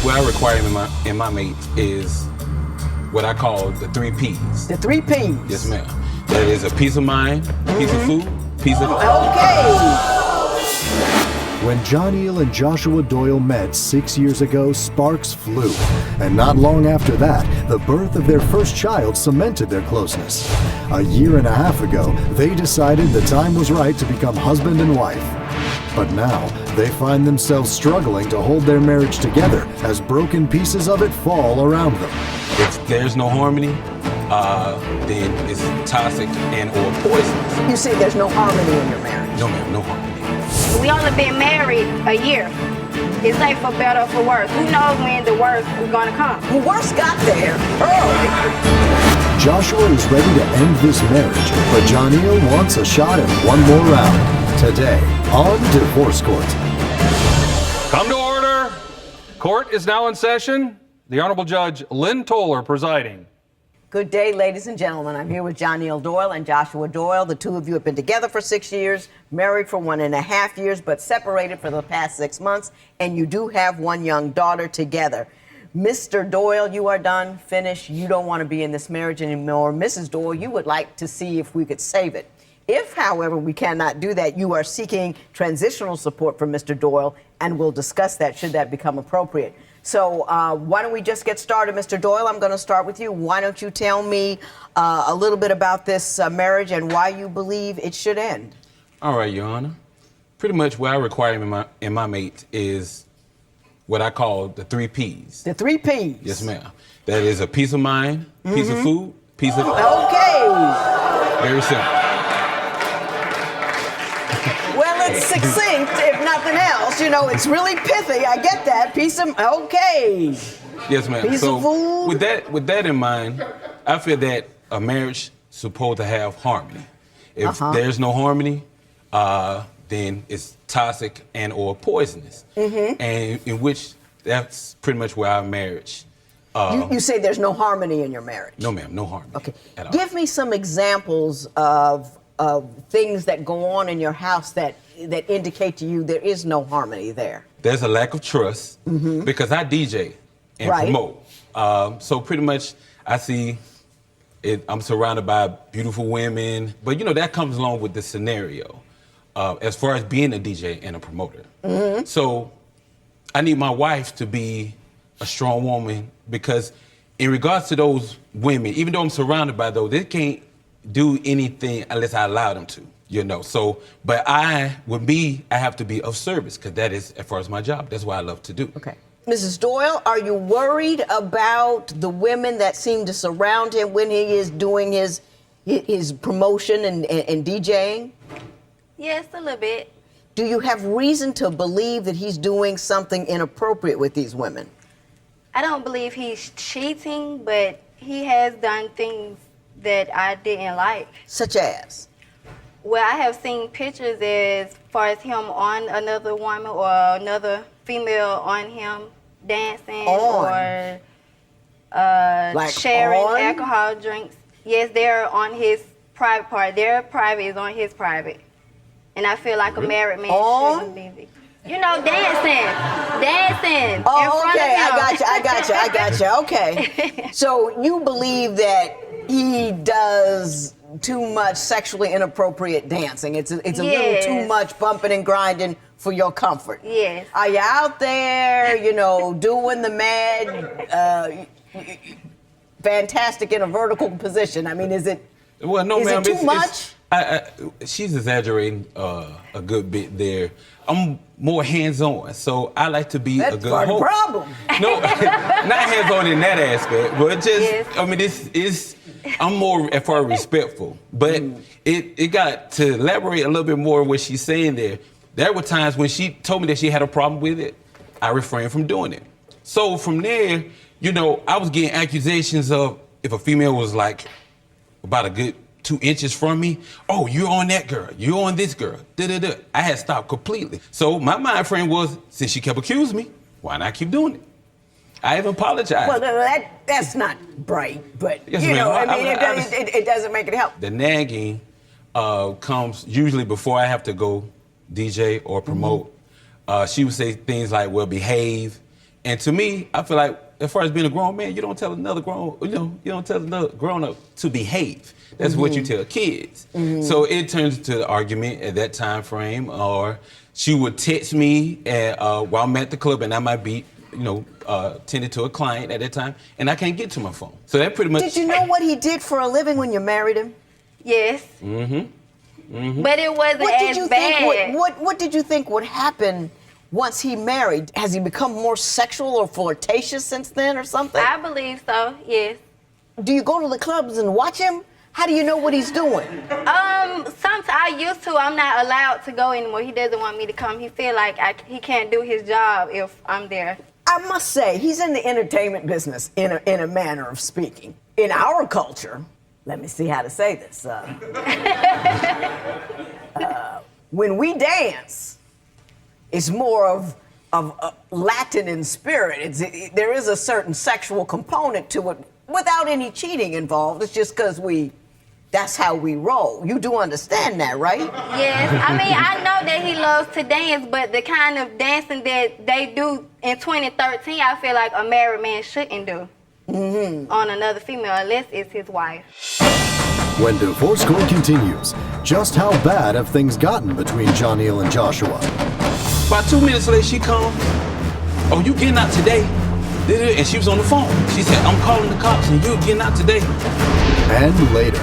what I require in my mate is what I call the 3 Ps. The 3 Ps? Yes, ma'am. That is a peace of mind, piece of food, piece of... Okay. When Jonille and Joshua Doyle met 6 years ago, sparks flew. And not long after that, the birth of their first child cemented their closeness. A year and a half ago, they decided the time was right to become husband and wife. But now, they find themselves struggling to hold their marriage together as broken pieces of it fall around them. If there's no harmony, then it's toxic and or poisonous. You say there's no harmony in your marriage? No, ma'am, no harmony. We only been married a year. It's like for better or for worse. Who knows when the worst is gonna come? The worst got there early. Joshua is ready to end this marriage, but Jonille wants a shot at one more round. Today, on Divorce Court. Come to order. Court is now in session. The Honorable Judge Lynn Toller presiding. Good day, ladies and gentlemen. I'm here with Jonille Doyle and Joshua Doyle. The two of you have been together for 6 years, married for 1.5 years, but separated for the past 6 months, and you do have one young daughter together. Mr. Doyle, you are done, finished. You don't want to be in this marriage anymore. Mrs. Doyle, you would like to see if we could save it. If, however, we cannot do that, you are seeking transitional support from Mr. Doyle, and we'll discuss that should that become appropriate. So why don't we just get started, Mr. Doyle? I'm going to start with you. Why don't you tell me a little bit about this marriage and why you believe it should end? All right, Your Honor. Pretty much what I require in my mate is what I call the 3 Ps. The 3 Ps? Yes, ma'am. That is a peace of mind, piece of food, piece of... Okay. Very simple. Well, it's succinct, if nothing else. You know, it's really pithy. I get that. Piece of... Okay. Yes, ma'am. Piece of food. With that in mind, I feel that a marriage is supposed to have harmony. If there's no harmony, then it's toxic and or poisonous. And in which that's pretty much where our marriage... you say there's no harmony in your marriage? No, ma'am. No harmony. Okay. At all. Give me some examples of things that go on in your house that indicate to you there is no harmony there. There's a lack of trust because I DJ and promote. So pretty much I see it, I'm surrounded by beautiful women, but you know, that comes along with the scenario as far as being a DJ and a promoter. So I need my wife to be a strong woman because in regards to those women, even though I'm surrounded by those, they can't do anything unless I allow them to, you know. So, but I have to be of service because that is, as far as my job, that's what I love to do. Okay. Mrs. Doyle, are you worried about the women that seem to surround him when he is doing his promotion and DJing? Yes, a little bit. Do you have reason to believe that he's doing something inappropriate with these women? I don't believe he's cheating, but he has done things that I didn't like. Such as? Well, I have seen pictures as far as him on another woman or another female on him dancing or like sharing on? alcohol drinks. Yes, they're on his private part. Their private is on his private. And I feel like a married man shouldn't be. You know, dancing in front of him. I got you. Okay. So you believe that he does too much sexually inappropriate dancing. It's a little too much bumping and grinding for your comfort. Yes. Are you out there, you know, doing the mad, fantastic in a vertical position? I mean, is it? Well, no, is ma'am. It too much? She's exaggerating a good bit there. I'm more hands-on, so I like to be a good host. That's the problem. No, not hands-on in that aspect, but just, I mean, I'm more as far as respectful. But it got to elaborate a little bit more on what she's saying there. There were times when she told me that she had a problem with it, I refrained from doing it. So from there, you know, I was getting accusations of if a female was like about a good 2 inches from me, oh, you're on that girl, you're on this girl, da-da-da. I had stopped completely. So my mind frame was, since she kept accusing me, why not keep doing it? I even apologized. Well, that's not bright, but, yes, you know, ma'am. I mean, it doesn't make it help. The nagging comes usually before I have to go DJ or promote. She would say things like, well, behave, And to me, I feel like as far as being a grown man, you don't tell another grown up to behave. That's what you tell kids. So it turns into the argument at that time frame, or she would text me while I'm at the club, and I might be, tending to a client at that time, and I can't get to my phone. So that pretty much. Did you know what he did for a living when you married him? Yes. But it wasn't as bad. What did you think would happen once he married? Has he become more sexual or flirtatious since then or something? I believe so, yes. Do you go to the clubs and watch him? How do you know what he's doing? Sometimes I used to. I'm not allowed to go anymore. He doesn't want me to come. He feel like he can't do his job if I'm there. I must say, he's in the entertainment business in a manner of speaking. In our culture, let me see how to say this. When we dance, it's more of Latin in spirit. There is a certain sexual component to it without any cheating involved. It's just because that's how we roll. You do understand that, right? Yes. I mean, I know that he loves to dance, but the kind of dancing that they do in 2013, I feel like a married man shouldn't do on another female unless it's his wife. When Divorce Court continues, just how bad have things gotten between Jonille and Joshua? About 2 minutes later, she comes. Oh, you getting out today? And she was on the phone. She said, I'm calling the cops and you getting out today. And later.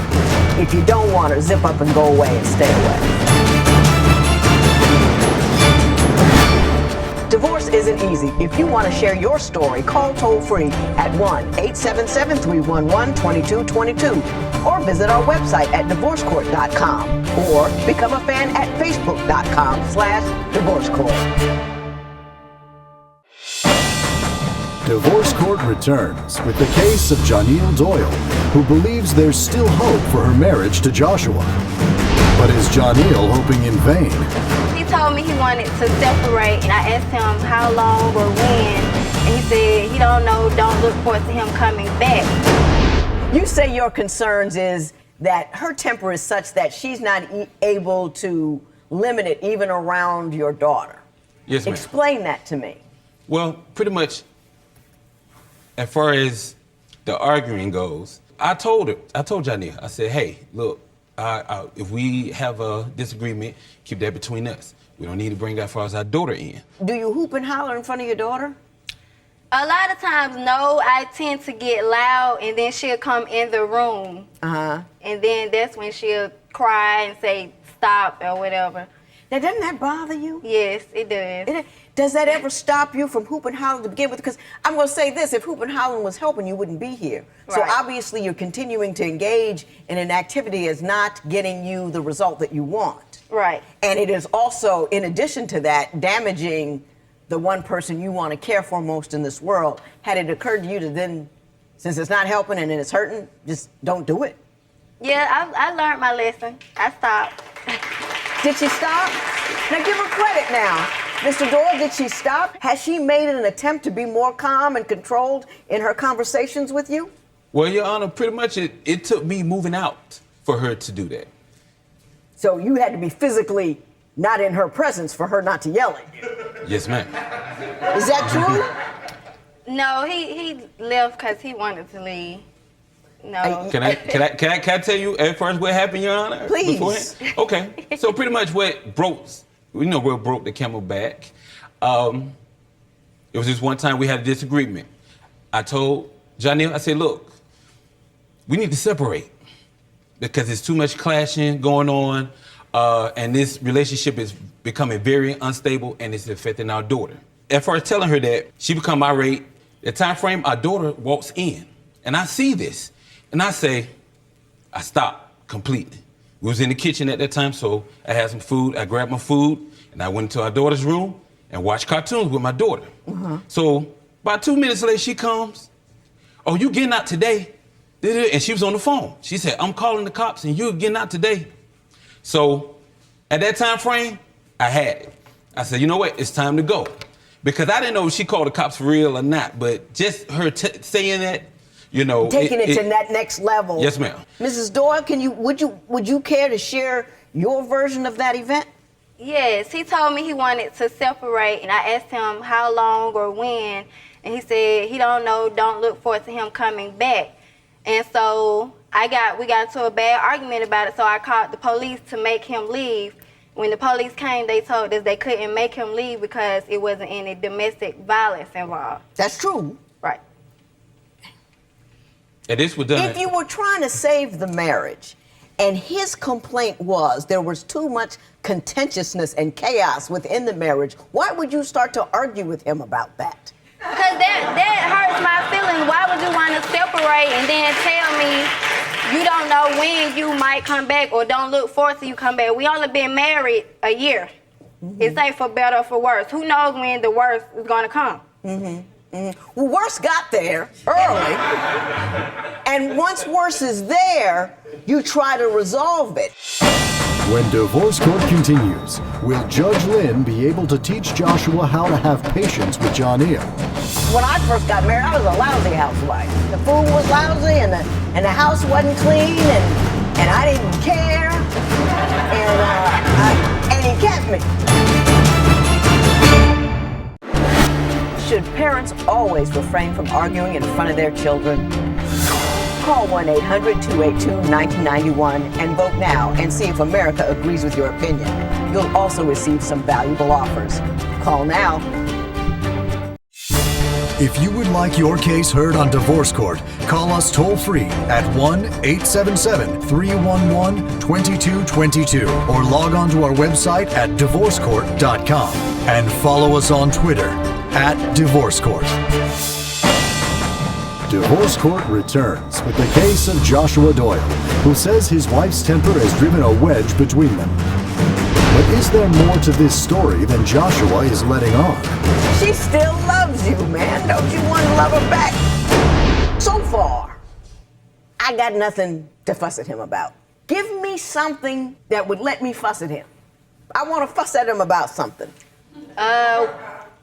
If you don't want her, zip up and go away and stay away. Divorce isn't easy. If you want to share your story, call toll-free at 1-877-311-2222 or visit our website at divorcecourt.com or become a fan at facebook.com/divorcecourt. Divorce Court returns with the case of Jonille Doyle, who believes there's still hope for her marriage to Joshua. But is Jonille hoping in vain? He told me he wanted to separate, and I asked him how long or when, and he said he don't know, don't look forward to him coming back. You say your concerns is that her temper is such that she's not able to limit it even around your daughter. Yes, ma'am. Explain that to me. Well, pretty much, as far as the arguing goes, I told Jonille, I said, hey, look, if we have a disagreement, keep that between us. We don't need to bring as far as our daughter in. Do you hoop and holler in front of your daughter? A lot of times, no. I tend to get loud, and then she'll come in the room. And then that's when she'll cry and say, stop, or whatever. Now, doesn't that bother you? Yes, it does. Does that ever stop you from hoop and hollering to begin with? Because I'm going to say this, if hoop and hollering was helping, you wouldn't be here. Right. So obviously you're continuing to engage in an activity that's not getting you the result that you want. Right. And it is also, in addition to that, damaging the one person you want to care for most in this world. Had it occurred to you to then, since it's not helping and it's hurting, just don't do it? Yeah, I learned my lesson. I stopped. Did she stop? Now give her credit now. Mr. Doyle, did she stop? Has she made an attempt to be more calm and controlled in her conversations with you? Well, Your Honor, pretty much it took me moving out for her to do that. So you had to be physically not in her presence for her not to yell at you. Yes, ma'am. Is that true? No, he left because he wanted to leave. No. Can I tell you at first what happened, Your Honor? Please. Beforehand? Okay. So pretty much what broke the camel back. It was this one time we had a disagreement. I told Jonille, I said, look, we need to separate because there's too much clashing going on, and this relationship is becoming very unstable and it's affecting our daughter. At first telling her that, she become irate. The time frame, our daughter walks in, and I see this. And I say, I stopped completely. We was in the kitchen at that time, so I had some food. I grabbed my food, and I went into our daughter's room and watched cartoons with my daughter. So about 2 minutes later, she comes. Oh, you getting out today? And she was on the phone. She said, I'm calling the cops, and you getting out today. So at that time frame, I had it. I said, you know what? It's time to go. Because I didn't know if she called the cops for real or not, but just her saying that, you know, taking it to that next level. Yes, ma'am. Mrs. Doyle, would you care to share your version of that event? Yes, he told me he wanted to separate, and I asked him how long or when, and he said he don't know, don't look forward to him coming back. And so we got into a bad argument about it, so I called the police to make him leave. When the police came, they told us they couldn't make him leave because it wasn't any domestic violence involved. That's true. Right. And this was done. If you were trying to save the marriage, and his complaint was there was too much contentiousness and chaos within the marriage, why would you start to argue with him about that? Because that hurts my feelings. Why would you want to separate and then tell me you don't know when you might come back or don't look forward to you come back? We only been married a year. It's ain't for better or for worse. Who knows when the worst is going to come? Well, worse got there early. And once worse is there, you try to resolve it. When Divorce Court continues, will Judge Lynn be able to teach Joshua how to have patience with Jonille? When I first got married, I was a lousy housewife. The food was lousy, and the house wasn't clean, and I didn't care, and he kept me. Should parents always refrain from arguing in front of their children? Call 1-800-282-1991 and vote now and see if America agrees with your opinion. You'll also receive some valuable offers. Call now. If you would like your case heard on Divorce Court, call us toll-free at 1-877-311-2222 or log on to our website at divorcecourt.com and follow us on Twitter @DivorceCourt. Divorce Court returns with the case of Joshua Doyle, who says his wife's temper has driven a wedge between them. But is there more to this story than Joshua is letting on? She still loves you, man. Don't you want to love her back? So far, I got nothing to fuss at him about. Give me something that would let me fuss at him. I want to fuss at him about something.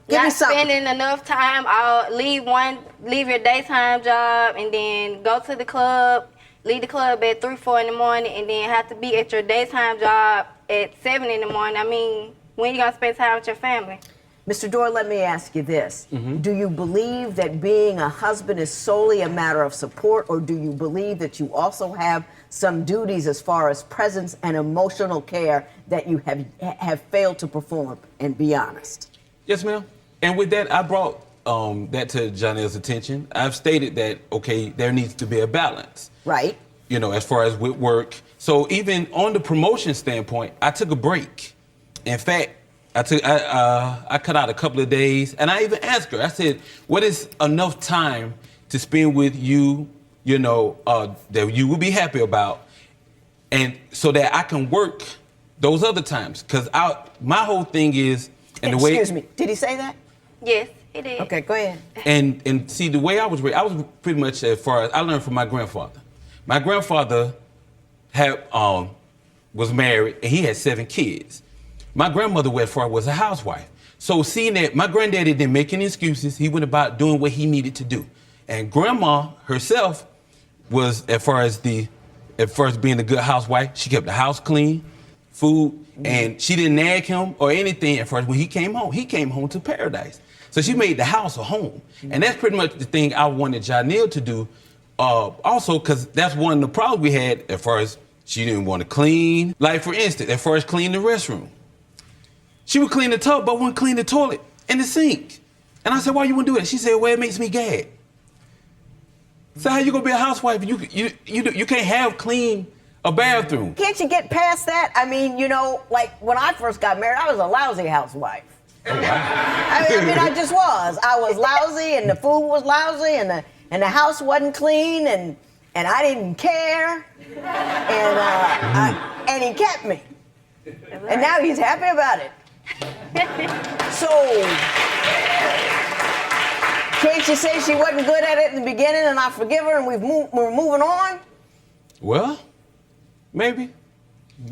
Give me Not something. spending enough time. I'll leave your daytime job and then go to the club, leave the club at 3, 4 in the morning, and then have to be at your daytime job at 7 in the morning. I mean, when are you going to spend time with your family? Mr. Doyle, let me ask you this. Do you believe that being a husband is solely a matter of support, or do you believe that you also have some duties as far as presence and emotional care that you have failed to perform? And be honest. Yes, ma'am. And with that, I brought that to Jonille's attention. I've stated that, okay, there needs to be a balance. Right. You know, as far as with work. So even on the promotion standpoint, I took a break. In fact, I cut out a couple of days, and I even asked her, I said, what is enough time to spend with you, you know, that you will be happy about, and so that I can work those other times? Because my whole thing is, and the way... Excuse me, did he say that? Yes, he did. Okay, go ahead. And see, the way I was raised, I was pretty much, as far as I learned from my grandfather. My grandfather was married, and he had 7 kids. My grandmother, was a housewife. So seeing that my granddaddy didn't make any excuses, he went about doing what he needed to do. And grandma herself was, as far as being a good housewife, she kept the house clean, food, and she didn't nag him or anything. At first, when he came home to paradise. So she made the house a home. And that's pretty much the thing I wanted Jonille to do. Also, because that's one of the problems we had as far as she didn't want to clean. Like, for instance, at first, clean the restroom. She would clean the tub, but wouldn't clean the toilet and the sink. And I said, why you wouldn't do that? She said, well, it makes me gag. So how you gonna be a housewife? You can't have clean a bathroom. Can't you get past that? I mean, you know, like when I first got married, I was a lousy housewife. Oh, wow. I mean, I just was. I was lousy, and the food was lousy, and the house wasn't clean, and I didn't care, and he kept me, and now he's happy about it. So, can't you say she wasn't good at it in the beginning, and I forgive her, and we're moving on? Well, maybe.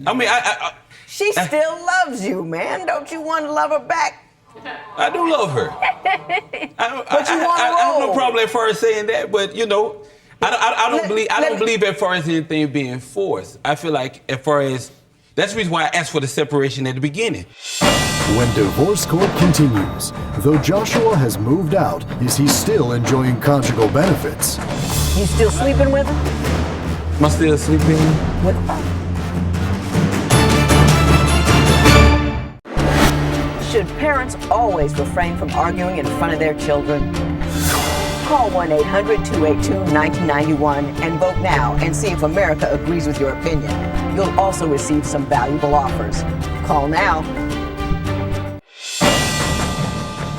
I mean, She still loves you, man. Don't you want to love her back? I do love her. But you want to I have no roll. problem as far as saying that, but you know, I don't believe as far as anything being forced. I feel like as far as That's the reason why I asked for the separation at the beginning. When divorce court continues, though Joshua has moved out, is he still enjoying conjugal benefits? You still sleeping with her? Am I still sleeping? With her? Should parents always refrain from arguing in front of their children? Call 1-800-282-1991 and vote now and see if America agrees with your opinion. You'll also receive some valuable offers. Call now.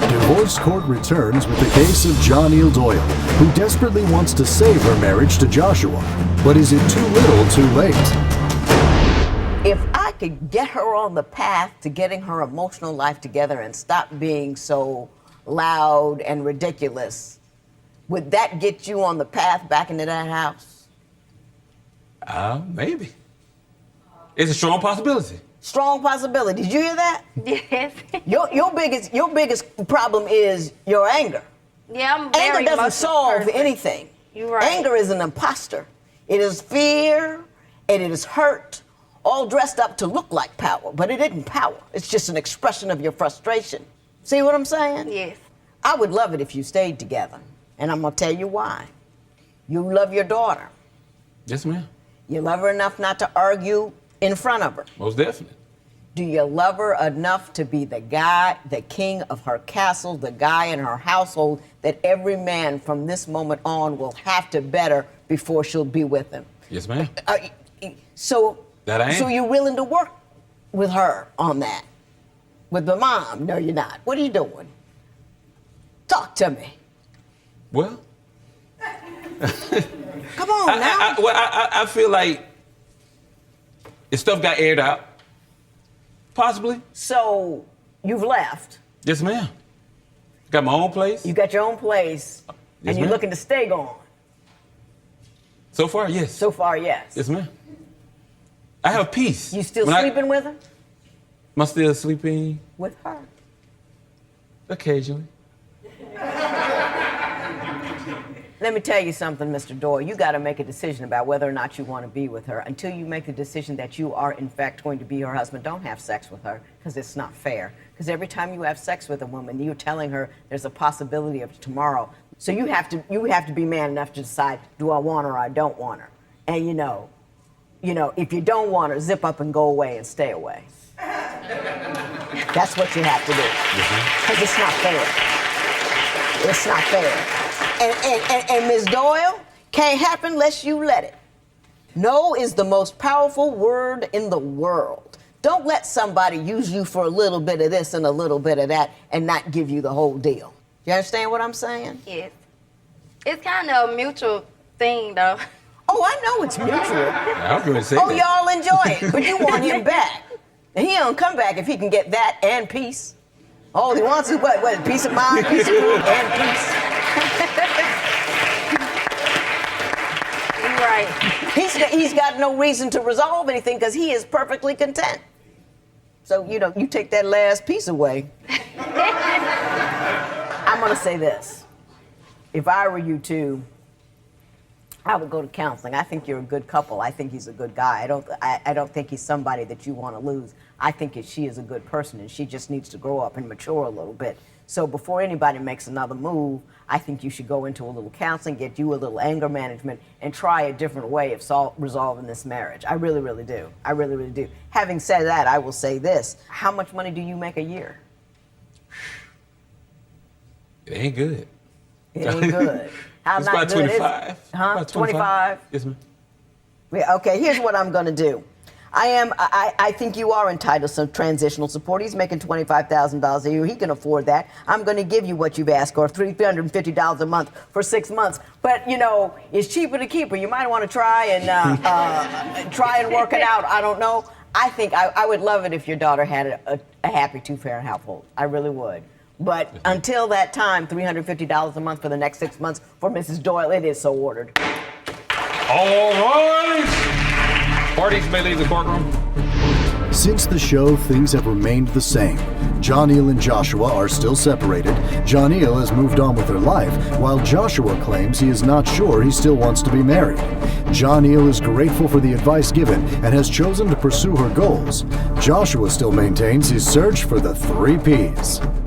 Divorce court returns with the case of Jonille Doyle, who desperately wants to save her marriage to Joshua. But is it too little, too late? If I could get her on the path to getting her emotional life together and stop being so loud and ridiculous, would that get you on the path back into that house? Maybe. It's a strong possibility. Strong possibility. Did you hear that? Yes. Your biggest problem is your anger. Yeah, I'm very Anger doesn't emotional solve person. anything. You're right. Anger is an imposter. It is fear and it is hurt, all dressed up to look like power, but it isn't power. It's just an expression of your frustration. See what I'm saying? Yes. I would love it if you stayed together, and I'm gonna tell you why. You love your daughter. Yes, ma'am. You love her enough not to argue in front of her. Most definitely. Do you love her enough to be the guy, the king of her castle, the guy in her household that every man from this moment on will have to better before she'll be with him? Yes, ma'am. So That I am. So you're willing to work with her on that? With the mom? No, you're not. What are you doing? Talk to me. Well, Come on now. I feel like if stuff got aired out, possibly. So you've left. Yes, ma'am. Got my own place. You got your own place, Yes, and you're ma'am. looking to stay gone. So far, yes. So far, yes. Yes, ma'am. I have peace. You still When sleeping with her? Am I still sleeping? With her. Occasionally. Let me tell you something, Mr. Doyle. You got to make a decision about whether or not you want to be with her. Until you make the decision that you are, in fact, going to be her husband, don't have sex with her, because it's not fair. Because every time you have sex with a woman, you're telling her there's a possibility of tomorrow. So you have to be man enough to decide, do I want her or I don't want her? And you know, if you don't want her, zip up and go away and stay away. That's what you have to do. Because it's not fair. It's not fair. And Ms. Doyle, can't happen unless you let it. No is the most powerful word in the world. Don't let somebody use you for a little bit of this and a little bit of that and not give you the whole deal. You understand what I'm saying? Yes. It's kind of a mutual thing, though. Oh, I know it's mutual. I was going to say Oh, that. y'all enjoy it, but you want him back. And he don't come back if he can get that and peace. All he wants is what? Peace of mind, peace of food, and peace. You're right. He's got no reason to resolve anything because he is perfectly content. So, you take that last piece away. I'm going to say this. If I were you two, I would go to counseling. I think you're a good couple. I think he's a good guy. I don't think he's somebody that you want to lose. I think she is a good person, and she just needs to grow up and mature a little bit. So before anybody makes another move, I think you should go into a little counseling, get you a little anger management, and try a different way of resolving this marriage. I really, really do. I really, really do. Having said that, I will say this. How much money do you make a year? It ain't good. It ain't good. How It's not about good is it? 25. Huh? About 25? Yes, ma'am. Yeah, okay, here's what I'm going to do. I think you are entitled to some transitional support. He's making $25,000 a year. He can afford that. I'm going to give you what you've asked for, $350 a month for 6 months. But, it's cheaper to keep her. You might want to try and work it out. I don't know. I think I would love it if your daughter had a happy two-parent household. I really would. But until that time, $350 a month for the next 6 months for Mrs. Doyle, it is so ordered. All right. Parties may leave the courtroom. Since the show, things have remained the same. Jonille and Joshua are still separated. Jonille has moved on with her life, while Joshua claims he is not sure he still wants to be married. Jonille is grateful for the advice given and has chosen to pursue her goals. Joshua still maintains his search for the 3 Ps.